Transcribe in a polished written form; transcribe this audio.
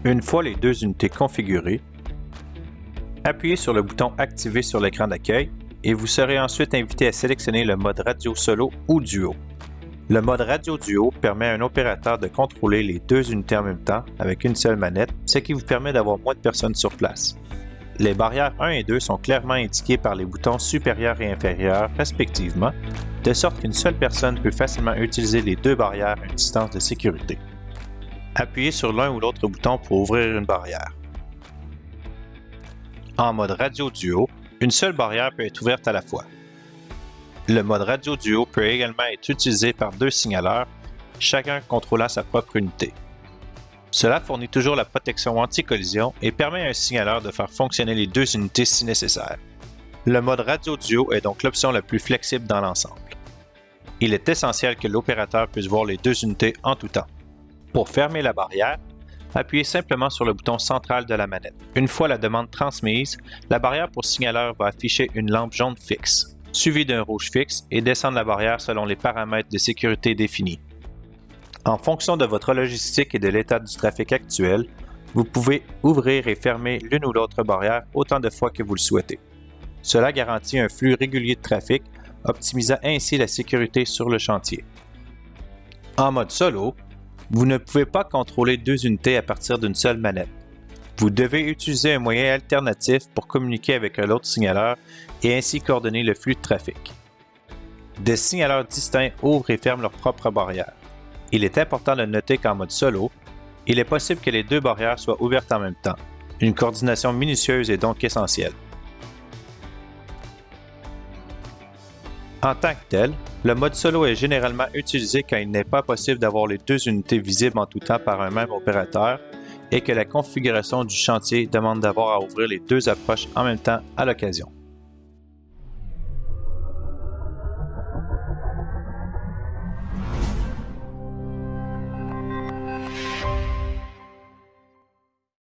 Une fois les deux unités configurées, appuyez sur le bouton « Activer » sur l'écran d'accueil et vous serez ensuite invité à sélectionner le mode radio solo ou duo. Le mode radio duo permet à un opérateur de contrôler les deux unités en même temps avec une seule manette, ce qui vous permet d'avoir moins de personnes sur place. Les barrières 1 et 2 sont clairement indiquées par les boutons supérieur et inférieur respectivement, de sorte qu'une seule personne peut facilement utiliser les deux barrières à une distance de sécurité. Appuyez sur l'un ou l'autre bouton pour ouvrir une barrière. En mode radio duo, une seule barrière peut être ouverte à la fois. Le mode radio duo peut également être utilisé par deux signaleurs, chacun contrôlant sa propre unité. Cela fournit toujours la protection anti-collision et permet à un signaleur de faire fonctionner les deux unités si nécessaire. Le mode radio duo est donc l'option la plus flexible dans l'ensemble. Il est essentiel que l'opérateur puisse voir les deux unités en tout temps. Pour fermer la barrière, appuyez simplement sur le bouton central de la manette. Une fois la demande transmise, la barrière pour signaleur va afficher une lampe jaune fixe, suivie d'un rouge fixe et descendre la barrière selon les paramètres de sécurité définis. En fonction de votre logistique et de l'état du trafic actuel, vous pouvez ouvrir et fermer l'une ou l'autre barrière autant de fois que vous le souhaitez. Cela garantit un flux régulier de trafic, optimisant ainsi la sécurité sur le chantier. En mode solo, vous ne pouvez pas contrôler deux unités à partir d'une seule manette. Vous devez utiliser un moyen alternatif pour communiquer avec un autre signaleur et ainsi coordonner le flux de trafic. Des signaleurs distincts ouvrent et ferment leurs propres barrières. Il est important de noter qu'en mode solo, il est possible que les deux barrières soient ouvertes en même temps. Une coordination minutieuse est donc essentielle. En tant que tel, le mode solo est généralement utilisé quand il n'est pas possible d'avoir les deux unités visibles en tout temps par un même opérateur et que la configuration du chantier demande d'avoir à ouvrir les deux approches en même temps à l'occasion.